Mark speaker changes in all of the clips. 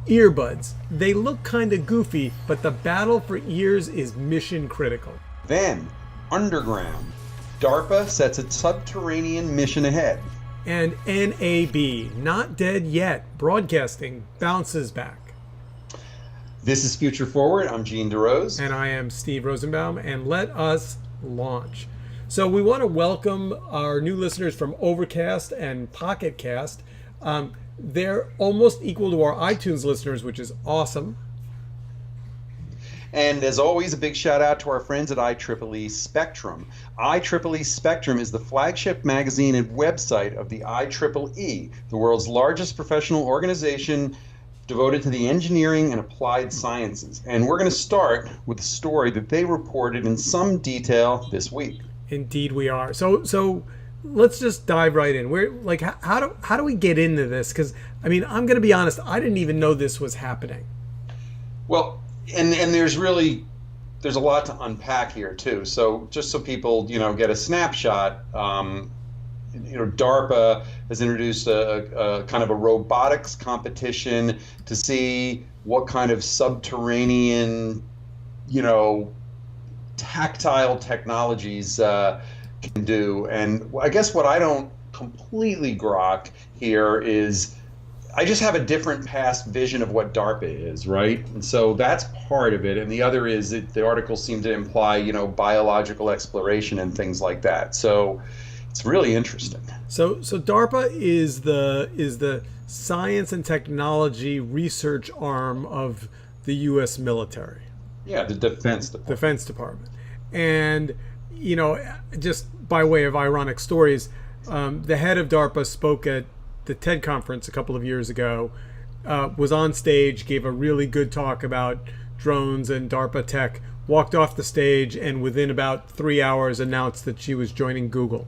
Speaker 1: Earbuds. They look kind of goofy, but the battle for ears is mission critical.
Speaker 2: Then, underground. DARPA sets its subterranean mission ahead.
Speaker 1: And NAB, not dead yet, broadcasting bounces back.
Speaker 2: This is Future Forward. I'm Gene DeRose.
Speaker 1: And I am Steve Rosenbaum, and let us launch. So we want to welcome our new listeners from Overcast and Pocket Cast. They're almost equal to our iTunes listeners, which is awesome.
Speaker 2: And as always, a big shout out to our friends at IEEE Spectrum. IEEE Spectrum is the flagship magazine and website of the IEEE, the world's largest professional organization devoted to the engineering and applied sciences. And we're going to start with a story that they reported in some detail this week.
Speaker 1: Indeed we are. So let's just dive right in. We're like, how do we get into this? Because I mean, I'm going to be honest, I didn't even know this was happening.
Speaker 2: Well, and there's a lot to unpack here too. So just so people get a snapshot, DARPA has introduced a kind of a robotics competition to see what kind of subterranean, tactile technologies can do. And I guess what I don't completely grok here is I just have a different past vision of what DARPA is, right? And so that's part of it. And the other is that the articles seem to imply, biological exploration and things like that. So it's really interesting.
Speaker 1: So DARPA is the science and technology research arm of the U.S. military.
Speaker 2: Yeah, the Defense
Speaker 1: Department. And, just by way of ironic stories, the head of DARPA spoke at the TED conference a couple of years ago, was on stage, gave a really good talk about drones and DARPA tech, walked off the stage, and within about 3 hours announced that she was joining Google.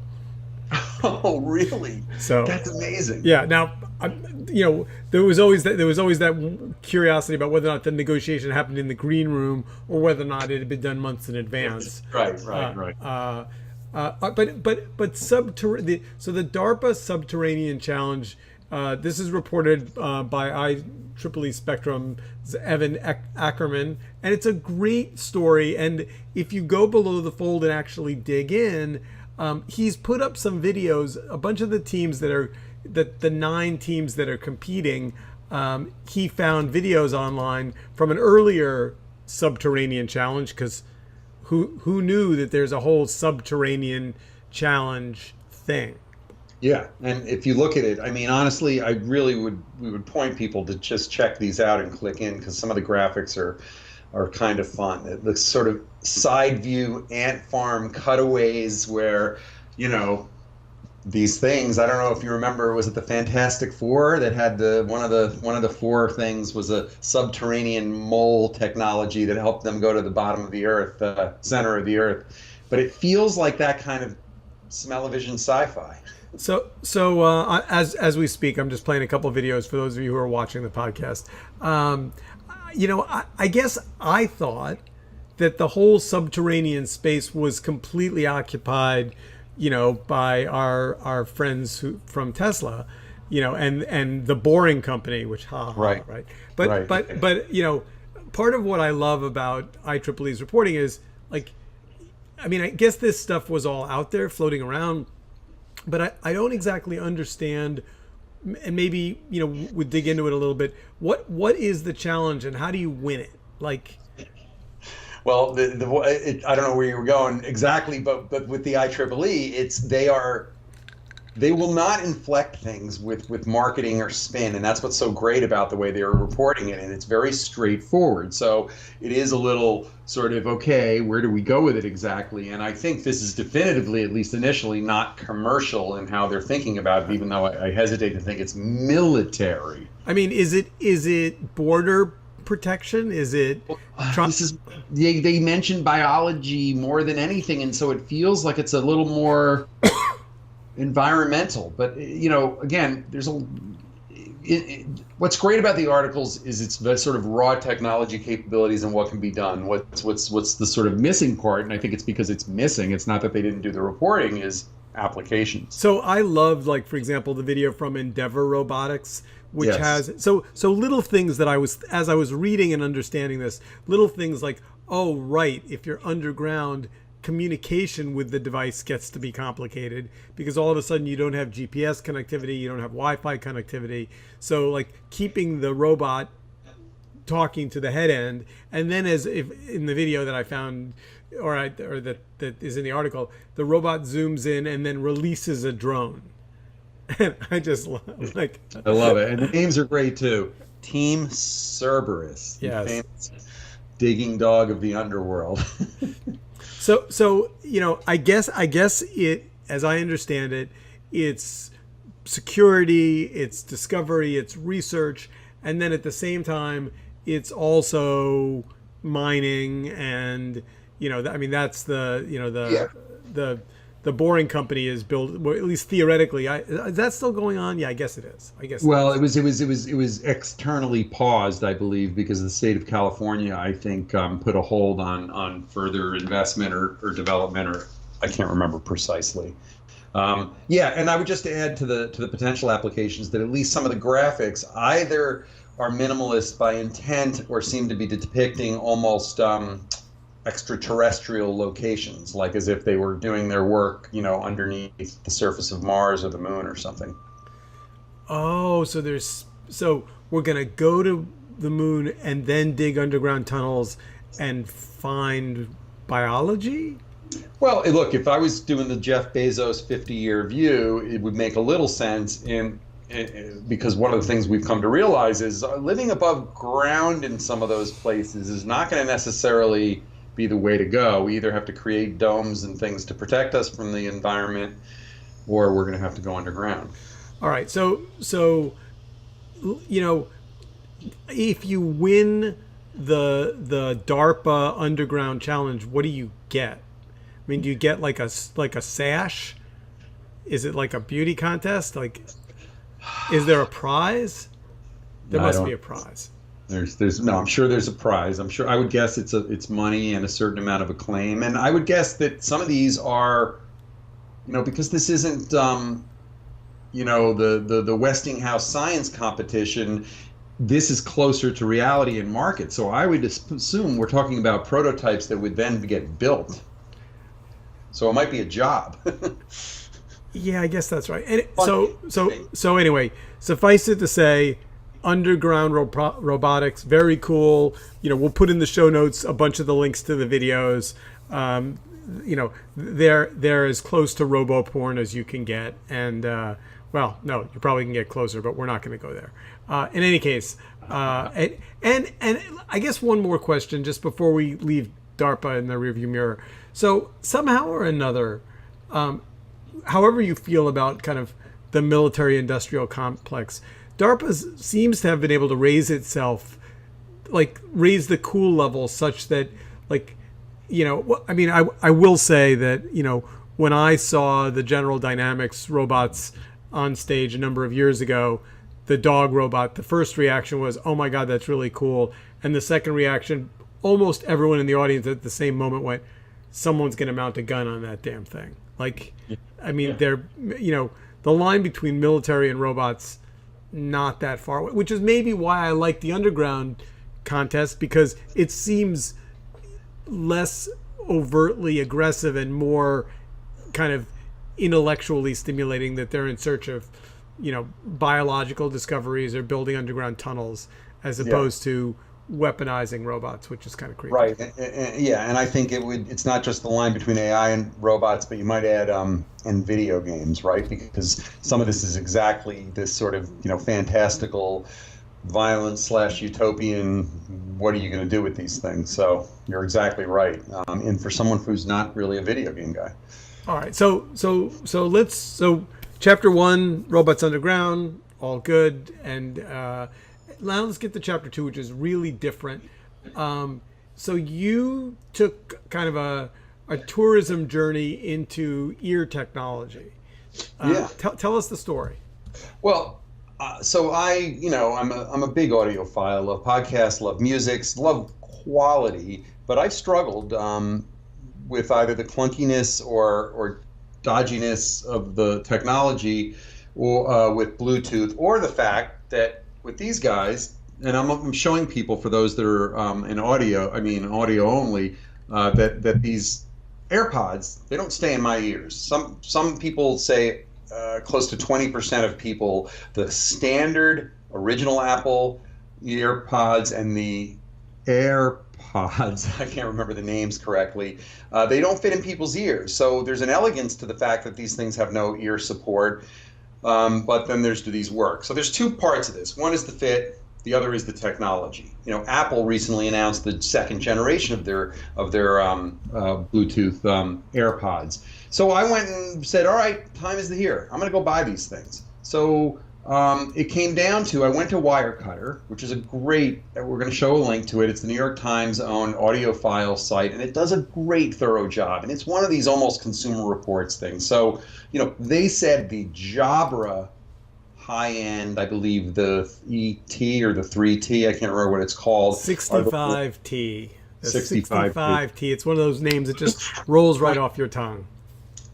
Speaker 2: Oh, really?
Speaker 1: So
Speaker 2: that's amazing.
Speaker 1: Yeah. Now, there was always that curiosity about whether or not the negotiation happened in the green room or whether or not it had been done months in advance.
Speaker 2: Right.
Speaker 1: So the DARPA Subterranean Challenge. This is reported by IEEE Spectrum's Evan Ackerman, and it's a great story. And if you go below the fold and actually dig in, he's put up some videos. A bunch of the teams the 9 teams that are competing, he found videos online from an earlier subterranean challenge, because who knew that there's a whole subterranean challenge thing.
Speaker 2: Yeah, and if you look at it, I mean, honestly, we would point people to just check these out and click in, because some of the graphics are kind of fun. It looks sort of side view ant farm cutaways where, these things. I don't know if you remember, was it the Fantastic Four that had one of the 4 things was a subterranean mole technology that helped them go to the bottom of the earth, center of the earth. But it feels like that kind of smell-o-vision sci-fi.
Speaker 1: So as we speak, I'm just playing a couple of videos for those of you who are watching the podcast. I guess I thought that the whole subterranean space was completely occupied, by our friends from Tesla, and the Boring Company, which right. But part of what I love about IEEE's reporting is, like, I mean, I guess this stuff was all out there floating around, but I don't exactly understand, and maybe we dig into it a little bit. What is the challenge, and how do you win it? Like,
Speaker 2: well, I don't know where you were going exactly, but with the IEEE, they will not inflect things with marketing or spin, and that's what's so great about the way they are reporting it, and it's very straightforward. So it is a little sort of, okay, where do we go with it exactly? And I think this is definitively, at least initially, not commercial in how they're thinking about it, even though I hesitate to think it's military.
Speaker 1: I mean, is it border protection? Is it
Speaker 2: they mentioned biology more than anything, and so it feels like it's a little more environmental. But again, there's what's great about the articles is it's the sort of raw technology capabilities and what can be done. What's the sort of missing part, and I think it's because it's missing, it's not that they didn't do the reporting, is applications.
Speaker 1: So I loved, like, for example, the video from Endeavor Robotics, which has so little things that as I was reading and understanding this, little things like, oh right, if you're underground, communication with the device gets to be complicated because all of a sudden you don't have GPS connectivity, you don't have Wi-Fi connectivity. So like keeping the robot talking to the head end, and then as if in the video that I found or that is in the article, the robot zooms in and then releases a drone. And I just like
Speaker 2: I love it. And the names are great too. Team Cerberus.
Speaker 1: Yes.
Speaker 2: The famous digging dog of the underworld.
Speaker 1: So I guess it, as I understand it, it's security, it's discovery, it's research, and then at the same time, it's also mining and that's the Boring Company is built. Well, at least theoretically, is that still going on? Yeah, I guess it is. Well,
Speaker 2: it was externally paused, I believe, because the state of California, I think, put a hold on further investment or development, or I can't remember precisely. And I would just add to the potential applications that at least some of the graphics either are minimalist by intent or seem to be depicting almost extraterrestrial locations, like as if they were doing their work, underneath the surface of Mars or the moon or something.
Speaker 1: Oh, so we're gonna go to the moon and then dig underground tunnels and find biology?
Speaker 2: Well, look, if I was doing the Jeff Bezos 50-year view, it would make a little sense because one of the things we've come to realize is living above ground in some of those places is not going to necessarily be the way to go. We either have to create domes and things to protect us from the environment, or we're going to have to go underground.
Speaker 1: All right. So if you win the DARPA underground challenge, what do you get? I mean, do you get like a sash? Is it like a beauty contest? Like, is there a prize? There must be a prize.
Speaker 2: I'm sure there's a prize. I would guess it's money and a certain amount of acclaim. And I would guess that some of these are, because this isn't, the Westinghouse science competition, this is closer to reality and market. So I would assume we're talking about prototypes that would then get built. So it might be a job.
Speaker 1: Yeah, I guess that's right. And so anyway, suffice it to say, underground robotics, very cool. We'll put in the show notes a bunch of the links to the videos. They're as close to robo porn as you can get. And well, no, you probably can get closer, but we're not going to go there. In any case, and I guess one more question just before we leave DARPA in the rearview mirror. So somehow or another, however you feel about kind of the military-industrial complex, DARPA seems to have been able to raise itself, raise the cool level such that, I will say that, when I saw the General Dynamics robots on stage a number of years ago, the dog robot, the first reaction was, oh my God, that's really cool. And the second reaction, almost everyone in the audience at the same moment went, someone's going to mount a gun on that damn thing. They're, the line between military and robots, not that far away, which is maybe why I like the underground contest, because it seems less overtly aggressive and more kind of intellectually stimulating, that they're in search of, biological discoveries or building underground tunnels as opposed to weaponizing robots, which is kind of creepy.
Speaker 2: Right. And I think it's not just the line between AI and robots, but you might add in video games, right? Because some of this is exactly this sort of, fantastical, violent / utopian, what are you going to do with these things? So you're exactly right. And for someone who's not really a video game guy.
Speaker 1: All right. So chapter 1, robots underground, all good. And now let's get to chapter 2, which is really different. So you took kind of a tourism journey into ear technology. Tell us the story.
Speaker 2: Well, so I'm a big audiophile. Love podcasts, love music, love quality, but I've struggled with either the clunkiness or dodginess of the technology, or with Bluetooth, or the fact that with these guys, and I'm showing people for those that are in audio, I mean audio only, that these AirPods, they don't stay in my ears. Some people say close to 20% of people, the standard original Apple AirPods and the AirPods, I can't remember the names correctly, they don't fit in people's ears. So there's an elegance to the fact that these things have no ear support, but then do these work? So there's two parts of this. One is the fit, the other is the technology. You know, Apple recently announced the second generation of their Bluetooth AirPods. So I went and said, all right, time is here. I'm going to go buy these things. So it came down to, I went to Wirecutter, which is a great, we're going to show a link to it. It's the New York Times owned audiophile site, and it does a great, thorough job. And it's one of these almost Consumer Reports things. So, you know, they said the Jabra high-end, I believe the ET or the 3T, I can't remember what it's called.
Speaker 1: 65T.
Speaker 2: 65T.
Speaker 1: It's one of those names that just rolls right off your tongue.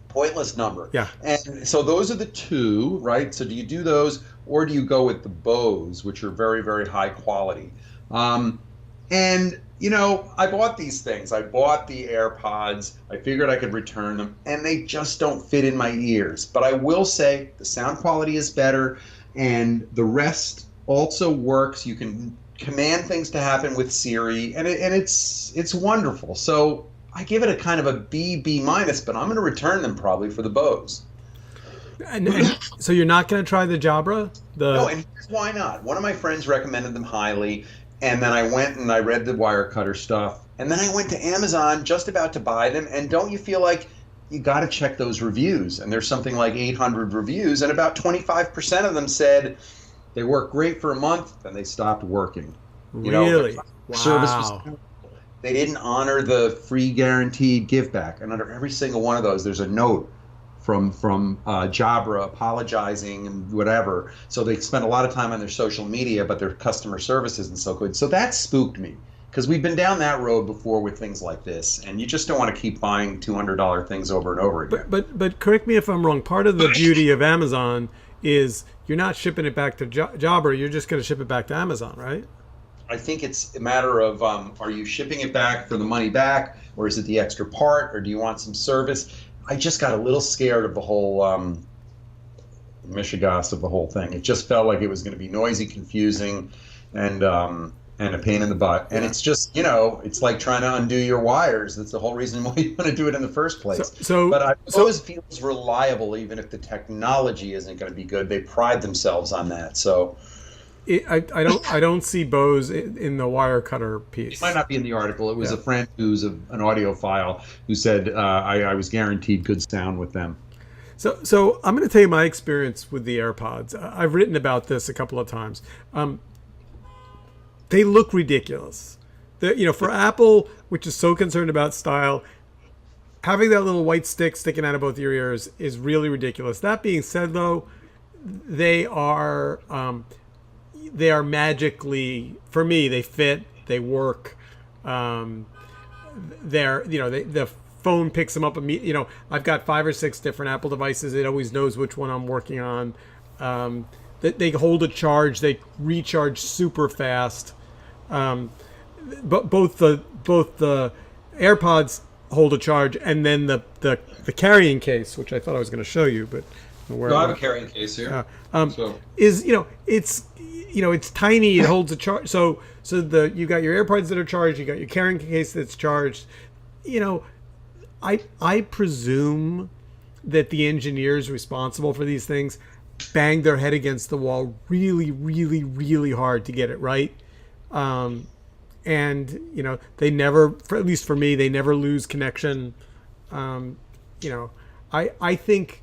Speaker 2: Pointless number.
Speaker 1: Yeah.
Speaker 2: And so those are the two, right? So do you do those, or do you go with the Bose, which are very, very high quality? And, you know, I bought these things. I bought the AirPods. I figured I could return them, and they just don't fit in my ears. But I will say the sound quality is better, and the rest also works. You can command things to happen with Siri, and it's wonderful. So I give it a kind of a B minus, but I'm going to return them probably for the Bose.
Speaker 1: And so you're not going to try the Jabra?
Speaker 2: No, and here's why not. One of my friends recommended them highly, and then I went and I read the Wirecutter stuff, and then I went to Amazon just about to buy them, and don't you feel like you got to check those reviews? And there's something like 800 reviews, and about 25% of them said they work great for a month, then they stopped working. You
Speaker 1: really?
Speaker 2: know,
Speaker 1: wow.
Speaker 2: Service was, they didn't honor the free guaranteed give back, and under every single one of those, there's a note from Jabra apologizing and whatever. So they spend a lot of time on their social media, but their customer service isn't so good. So that spooked me, because we've been down that road before with things like this, and you just don't want to keep buying $200 things over and over again.
Speaker 1: But correct me if I'm wrong. Part of the beauty of Amazon is you're not shipping it back to Jabra. You're just going to ship it back to Amazon, right?
Speaker 2: I think it's a matter of, are you shipping it back for the money back, or is it the extra part, or do you want some service? I just got a little scared of the whole mishigas of the whole thing. It just felt like it was going to be noisy, confusing, and a pain in the butt. And it's just, you know, it's like trying to undo your wires. That's the whole reason why you want to do it in the first place. But I always feel it's reliable, even if the technology isn't going to be good. They pride themselves on that. So
Speaker 1: I don't see Bose in the Wirecutter piece.
Speaker 2: It might not be in the article. It was a friend who's an audiophile who said I was guaranteed good sound with them.
Speaker 1: So I'm going to tell you my experience with the AirPods. I've written about this a couple of times. They look ridiculous. For Apple, which is so concerned about style, having that little white stick sticking out of both your ears is really ridiculous. That being said, though, they are magically, for me, they fit, they work. The phone picks them up immediately. I've got 5 or 6 different Apple devices. It always knows which one I'm working on. They hold a charge. They recharge super fast. But both the AirPods hold a charge, and then the carrying case, which I thought I was going to show you, but
Speaker 2: I have a carrying case here.
Speaker 1: It's tiny. It holds a charge. So you got your AirPods that are charged. You got your carrying case that's charged. I presume that the engineers responsible for these things banged their head against the wall really, really, really hard to get it right. And they never, at least for me, they never lose connection. I think,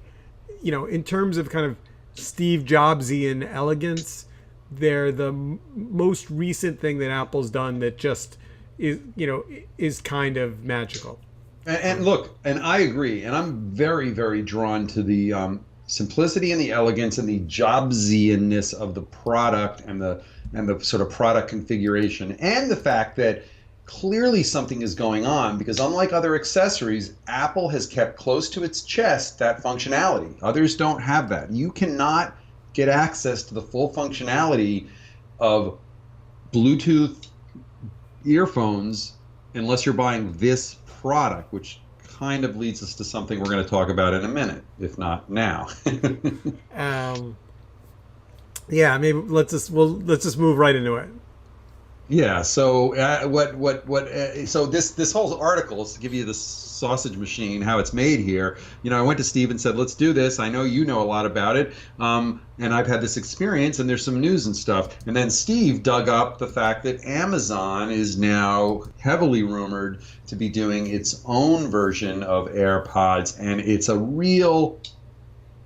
Speaker 1: in terms of kind of Steve Jobsian elegance, they're the most recent thing that Apple's done that just is kind of magical.
Speaker 2: And look, and I agree, and I'm very, very drawn to the simplicity and the elegance and the Jobsianness of the product and the sort of product configuration, and the fact that clearly something is going on, because unlike other accessories, Apple has kept close to its chest that functionality. Others don't have that. You cannot get access to the full functionality of Bluetooth earphones unless you're buying this product, which kind of leads us to something we're going to talk about in a minute, if not now.
Speaker 1: Yeah, maybe let's just move right into it.
Speaker 2: Yeah. So so this whole article is to give you the sausage machine, how it's made here. I went to Steve and said, let's do this. I know you know a lot about it, and I've had this experience, and there's some news and stuff. And then Steve dug up the fact that Amazon is now heavily rumored to be doing its own version of AirPods, and it's a real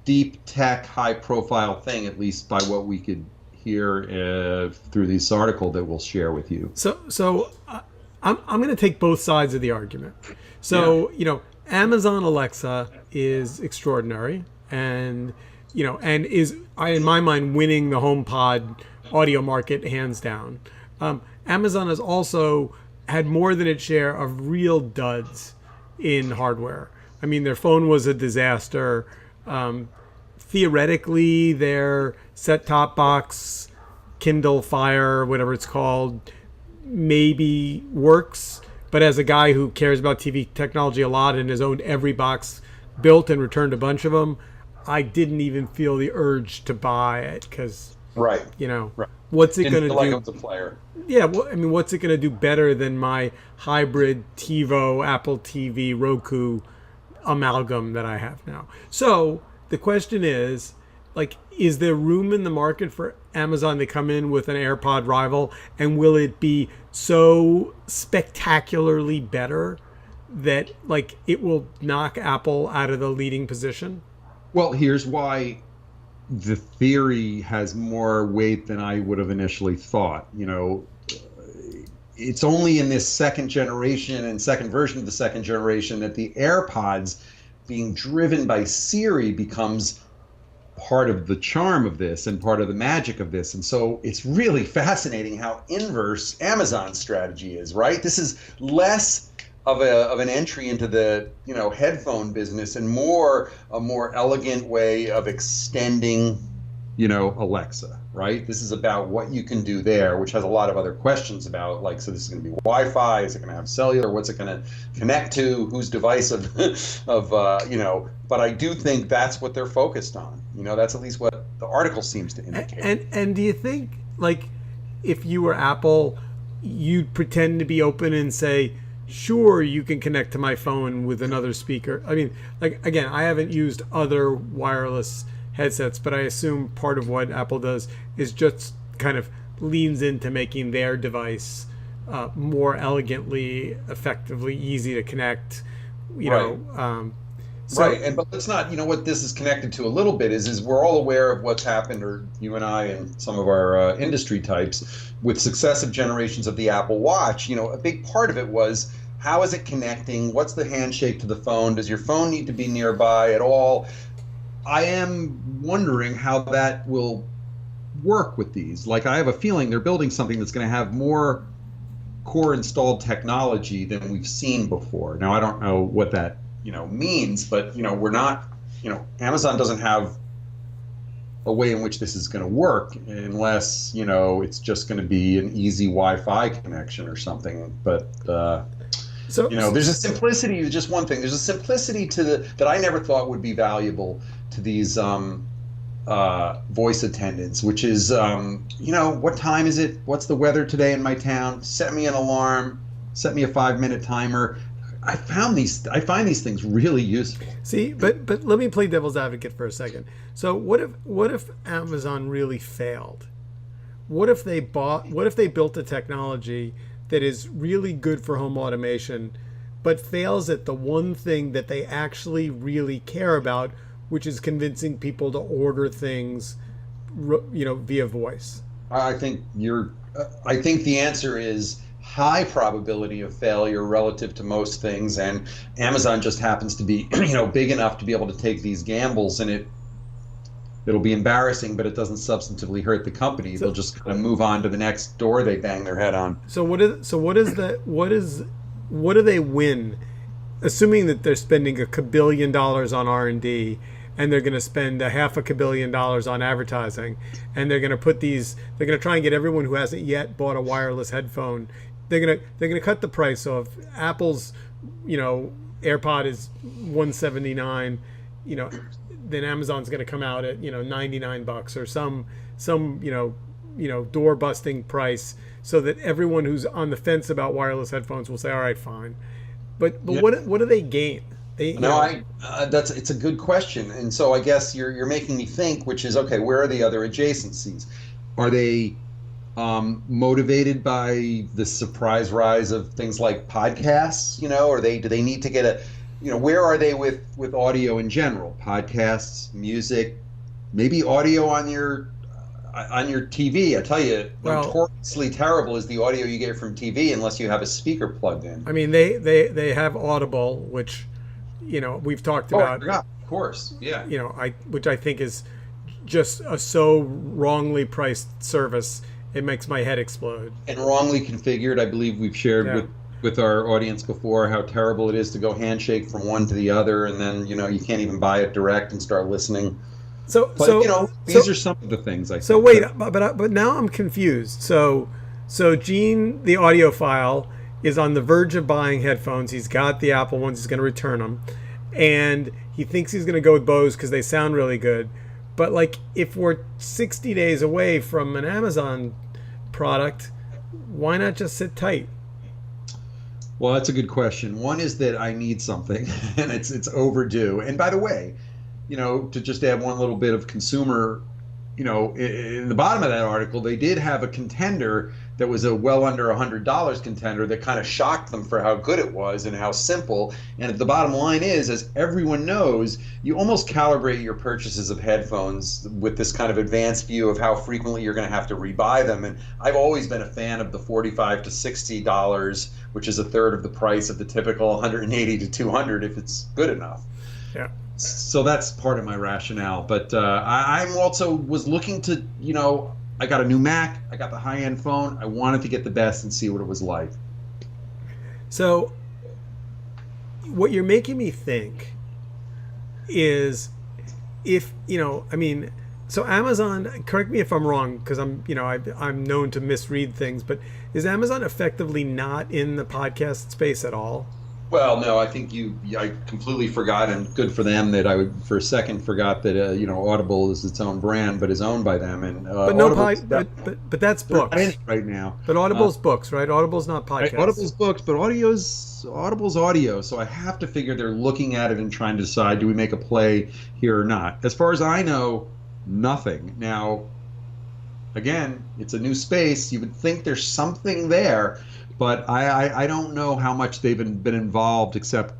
Speaker 2: deep tech, high profile thing, at least by what we could hear through this article that we'll share with you.
Speaker 1: So I'm going to take both sides of the argument. So, Amazon Alexa is extraordinary and is, in my mind, winning the HomePod audio market hands down. Amazon has also had more than its share of real duds in hardware. I mean, their phone was a disaster. Theoretically, their set-top box, Kindle Fire, whatever it's called, maybe works. But as a guy who cares about TV technology a lot and has owned every box built and returned a bunch of them, I didn't even feel the urge to buy it because,
Speaker 2: right.
Speaker 1: What's it going to do?
Speaker 2: Like it was a player.
Speaker 1: Yeah, what's it going to do better than my hybrid TiVo, Apple TV, Roku amalgam that I have now? So the question is, is there room in the market for Amazon to come in with an AirPod rival, and will it be so spectacularly better that it will knock Apple out of the leading position?
Speaker 2: Well, here's why the theory has more weight than I would have initially thought. It's only in this second generation and second version of the second generation that the AirPods being driven by Siri becomes part of the charm of this and part of the magic of this. And so it's really fascinating how inverse Amazon's strategy is, right? This is less of an entry into the headphone business and a more elegant way of extending Alexa, right? This is about what you can do there, which has a lot of other questions about, so this is going to be Wi-Fi, is it going to have cellular, what's it going to connect to, whose device but I do think that's what they're focused on. That's at least what the article seems to indicate.
Speaker 1: And do you think, if you were Apple, you'd pretend to be open and say, sure, you can connect to my phone with another speaker? I mean, again, I haven't used other wireless headsets, but I assume part of what Apple does is just kind of leans into making their device more elegantly, effectively easy to connect.
Speaker 2: Right. But let's not. What this is connected to a little bit is we're all aware of what's happened, or you and I and some of our industry types, with successive generations of the Apple Watch. A big part of it was, how is it connecting? What's the handshake to the phone? Does your phone need to be nearby at all? I am wondering how that will work with these. I have a feeling they're building something that's going to have more core installed technology than we've seen before. Now, I don't know what that means, but we're not, Amazon doesn't have a way in which this is going to work unless it's just going to be an easy Wi-Fi connection or something. But there's a simplicity. Just one thing. There's a simplicity that I never thought would be valuable to these voice attendants, which is what time is it? What's the weather today in my town? Set me an alarm. Set me a 5-minute timer. I find these things really useful.
Speaker 1: See, but let me play devil's advocate for a second. So what if Amazon really failed? What if they built a technology that is really good for home automation, but fails at the one thing that they actually really care about, which is convincing people to order things, via voice?
Speaker 2: I think the answer is high probability of failure relative to most things, and Amazon just happens to be big enough to be able to take these gambles, and it'll be embarrassing, but it doesn't substantively hurt the company. They'll just kind of move on to the next door they bang their head on.
Speaker 1: What do they win, assuming that they're spending $1 billion on R&D, and they're going to spend $500 million on advertising, and they're going to they're going to try and get everyone who hasn't yet bought a wireless headphone. They're going to cut the price off. Apple's, AirPod is $179, then Amazon's going to come out at, $99 or some door busting price, so that everyone who's on the fence about wireless headphones will say, all right, fine. But yeah. What do they gain?
Speaker 2: It's a good question, and so I guess you're making me think, which is, okay, where are the other adjacencies? Are they motivated by the surprise rise of things like podcasts? Or do they need to get where are they with audio in general? Podcasts, music, maybe audio on your TV. I tell you, notoriously terrible is the audio you get from TV unless you have a speaker plugged in.
Speaker 1: I mean, they have Audible, which we've talked about.
Speaker 2: Yeah, of course, yeah.
Speaker 1: Which I think is just a so wrongly priced service. It makes my head explode.
Speaker 2: And wrongly configured. I believe we've shared with our audience before how terrible it is to go handshake from one to the other, and then you can't even buy it direct and start listening. These are some of the things I think.
Speaker 1: So wait, but now I'm confused. So Gene, the audiophile, is on the verge of buying headphones. He's got the Apple ones. He's going to return them, and he thinks he's going to go with Bose because they sound really good. But if we're 60 days away from an Amazon product, why not just sit tight?
Speaker 2: Well, that's a good question. One is that I need something, and it's overdue. And by the way, to just add one little bit of consumer, in the bottom of that article, they did have a contender that was a well under $100 contender that kind of shocked them for how good it was and how simple. And the bottom line is, as everyone knows, you almost calibrate your purchases of headphones with this kind of advanced view of how frequently you're going to have to rebuy them. And I've always been a fan of the $45 to $60, which is a third of the price of the typical $180 to $200 if it's good enough.
Speaker 1: Yeah.
Speaker 2: So that's part of my rationale. But I'm also was looking to, I got a new Mac, I got the high-end phone, I wanted to get the best and see what it was like.
Speaker 1: So what you're making me think is so Amazon, correct me if I'm wrong, because I'm known to misread things, but is Amazon effectively not in the podcast space at all?
Speaker 2: Well, no, I think I completely forgot, and good for them that I would for a second forgot that Audible is its own brand, but is owned by them. And
Speaker 1: but that's books
Speaker 2: right now.
Speaker 1: But Audible's books, right? Audible's not podcasts.
Speaker 2: Right, Audible's books, but Audible's audio. So I have to figure they're looking at it and trying to decide, do we make a play here or not? As far as I know, nothing. Now, again, it's a new space. You would think there's something there. But I don't know how much they've been involved except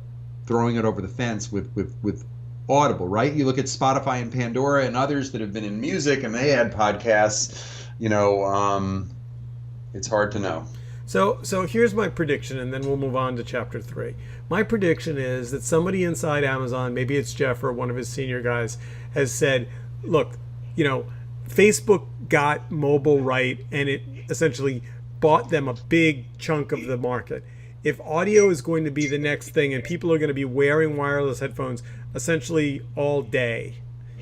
Speaker 2: throwing it over the fence with Audible, right? You look at Spotify and Pandora and others that have been in music and they had podcasts, it's hard to know.
Speaker 1: So here's my prediction, and then we'll move on to chapter 3. My prediction is that somebody inside Amazon, maybe it's Jeff or one of his senior guys, has said, look, Facebook got mobile right, and it essentially bought them a big chunk of the market. If audio is going to be the next thing and people are going to be wearing wireless headphones essentially all day,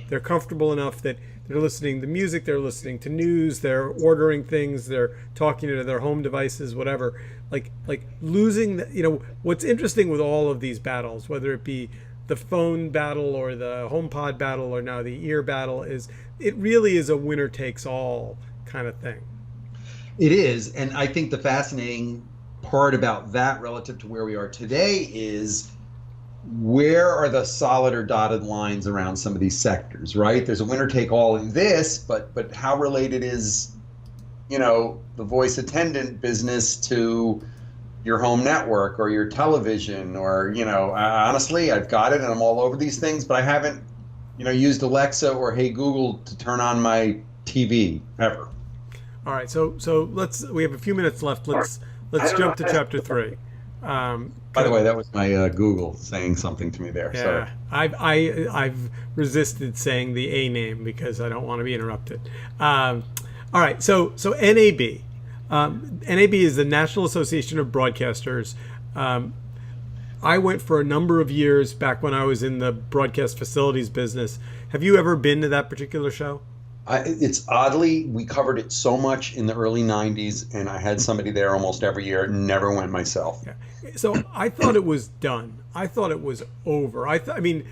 Speaker 1: they're comfortable enough that they're listening to music, they're listening to news, they're ordering things, they're talking to their home devices, whatever. Like losing what's interesting with all of these battles, whether it be the phone battle or the HomePod battle or now the ear battle, is it really is a winner takes all kind of thing.
Speaker 2: It is, and I think the fascinating part about that relative to where we are today is where are the solid or dotted lines around some of these sectors, right? There's a winner take all in this, but how related is, the voice attendant business to your home network or your television or, honestly, I've got it and I'm all over these things, but I haven't, used Alexa or Hey Google to turn on my TV ever.
Speaker 1: All right, so we have a few minutes left. Let's jump to chapter 3.
Speaker 2: By the way, that was my Google saying something to me there.
Speaker 1: Yeah, sorry. I've resisted saying the A name because I don't want to be interrupted. All right, so NAB. NAB is the National Association of Broadcasters. I went for a number of years back when I was in the broadcast facilities business. Have you ever been to that particular show?
Speaker 2: It's oddly, we covered it so much in the early 90s, and I had somebody there almost every year. Never went myself.
Speaker 1: Yeah. So I thought it was done. I thought it was over. I mean,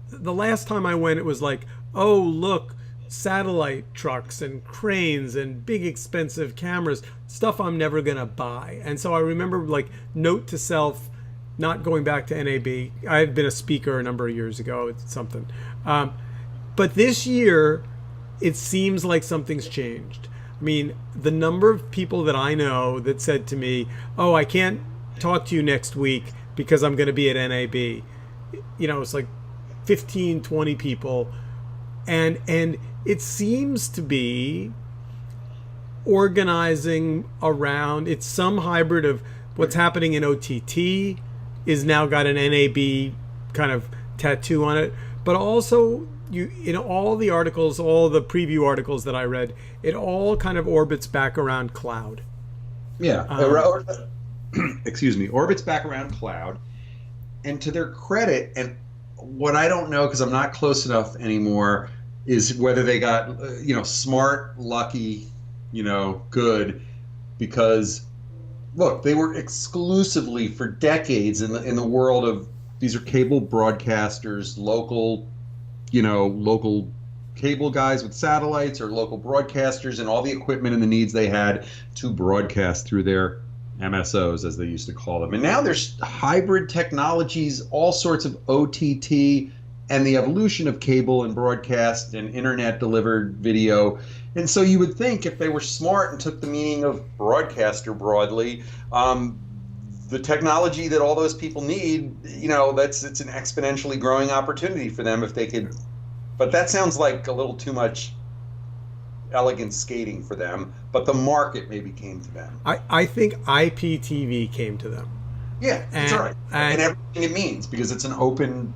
Speaker 1: the last time I went, it was like, oh, look, satellite trucks and cranes and big expensive cameras, stuff I'm never going to buy. And so I remember, like, note to self, not going back to NAB. I had been a speaker a number of years ago. It's something. But this year, it seems like something's changed. I mean, the number of people that I know that said to me, oh, I can't talk to you next week because I'm going to be at NAB. You know, it's like 15, 20 people. And it seems to be organizing around, it's some hybrid of what's happening in OTT is now got an NAB kind of tattoo on it, but also in all the articles, all the preview articles that I read, it all kind of orbits back around cloud.
Speaker 2: Yeah, excuse me, orbits back around cloud. And to their credit, and what I don't know because I'm not close enough anymore, is whether they got smart, lucky, good, because look, they were exclusively for decades in the world of, these are cable broadcasters, local cable guys with satellites, or local broadcasters and all the equipment and the needs they had to broadcast through their MSOs, as they used to call them. And now there's hybrid technologies, all sorts of OTT, and the evolution of cable and broadcast and internet delivered video. And so you would think if they were smart and took the meaning of broadcaster broadly, the technology that all those people need, it's an exponentially growing opportunity for them if they could. But that sounds like a little too much elegant skating for them. But the market maybe came to them.
Speaker 1: I think IPTV came to them.
Speaker 2: Yeah, that's right. And everything it means, because it's an open,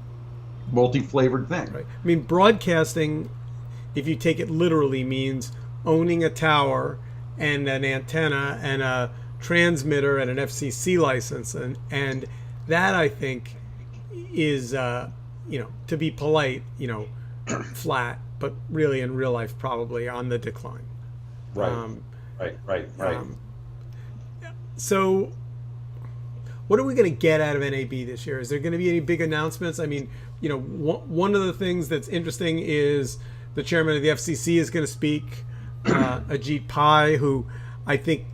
Speaker 2: multi-flavored thing.
Speaker 1: Right. I mean, broadcasting, if you take it literally, means owning a tower and an antenna and a transmitter and an FCC license, and that, I think, is to be polite, flat, but really in real life probably on the decline.
Speaker 2: Right. Right.
Speaker 1: So what are we going to get out of NAB this year? Is there going to be any big announcements? I mean, one of the things that's interesting is the chairman of the FCC is going to speak, Ajit Pai, who I think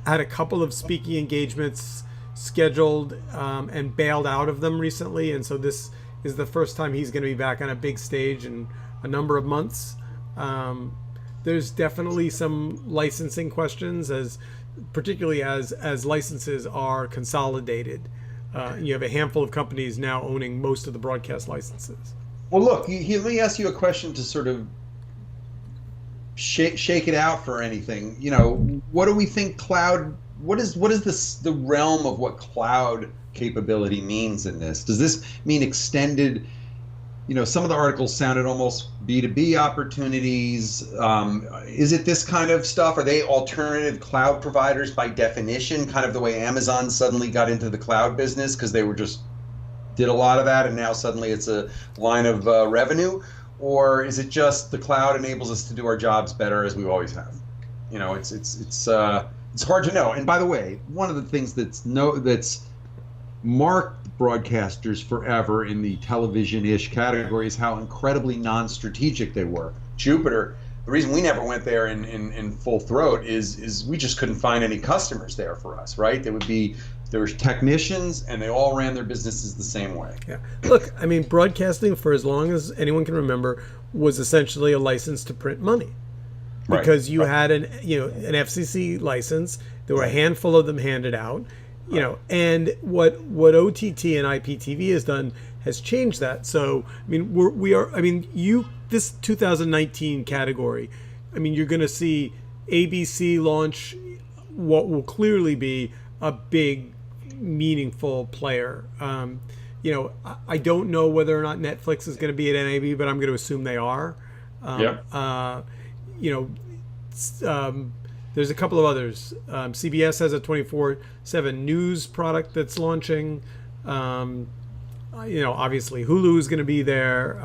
Speaker 1: had a couple of speaking engagements scheduled and bailed out of them recently. And so this is the first time he's going to be back on a big stage in a number of months. There's definitely some licensing questions, particularly as licenses are consolidated. You have a handful of companies now owning most of the broadcast licenses.
Speaker 2: Well, look, let me ask you a question to sort of shake it out for anything. What do we think cloud? What is the realm of what cloud capability means in this? Does this mean extended? Some of the articles sounded almost B2B opportunities. Is it this kind of stuff? Are they alternative cloud providers by definition, kind of the way Amazon suddenly got into the cloud business because they did a lot of that, and now suddenly it's a line of revenue? Or is it just the cloud enables us to do our jobs better as we always have? It's hard to know. And by the way, one of the things that's marked broadcasters forever in the television-ish category is how incredibly non-strategic they were. Jupiter, the reason we never went there in full throat is we just couldn't find any customers there for us, right? There were technicians, and they all ran their businesses the same way. Yeah.
Speaker 1: Look, I mean, broadcasting, for as long as anyone can remember, was essentially a license to print money. Because you had an FCC license. There were a handful of them handed out. And what OTT and IPTV has done has changed that. So, I mean, this 2019 category, I mean, you're going to see ABC launch what will clearly be a big, meaningful player. I don't know whether or not Netflix is going to be at NAB, but I'm going to assume they are. There's a couple of others. CBS has a 24/7 news product that's launching. Obviously Hulu is going to be there.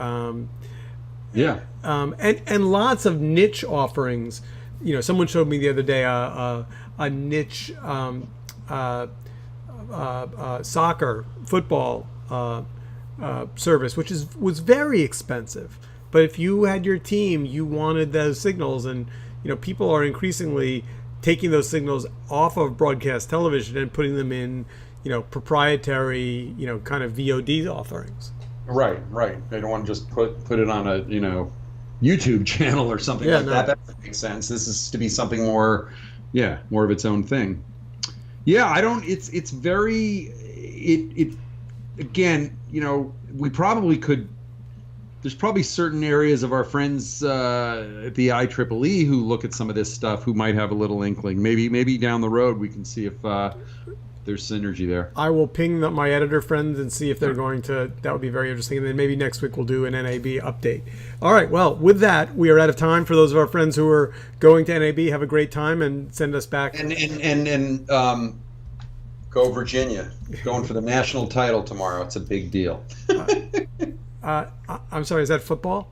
Speaker 2: Yeah.
Speaker 1: And lots of niche offerings. Someone showed me the other day a niche soccer, football service, which was very expensive. But if you had your team, you wanted those signals, and people are increasingly taking those signals off of broadcast television and putting them in, proprietary, kind of VOD offerings.
Speaker 2: Right. They don't want to just put it on a YouTube channel or something like that. That doesn't make sense. This is to be something more of its own thing. Yeah, I don't. It's very. It again. We probably could. There's probably certain areas of our friends at the IEEE who look at some of this stuff who might have a little inkling. Maybe down the road we can see if there's synergy there.
Speaker 1: I will ping my editor friends and see if they're going to. That would be very interesting. And then maybe next week we'll do an NAB update. All right. Well, with that, we are out of time. For those of our friends who are going to NAB, have a great time and send us back.
Speaker 2: And go Virginia. Going for the national title tomorrow. It's a big deal.
Speaker 1: I'm sorry. Is that football?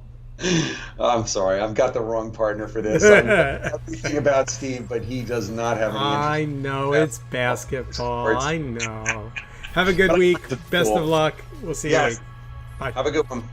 Speaker 2: I'm sorry. I've got the wrong partner for this. I know everything about Steve, but he does not have any interest.
Speaker 1: I know. It's basketball. I know. Have a good week. Best of luck. We'll see you later. Bye.
Speaker 2: Have a good one.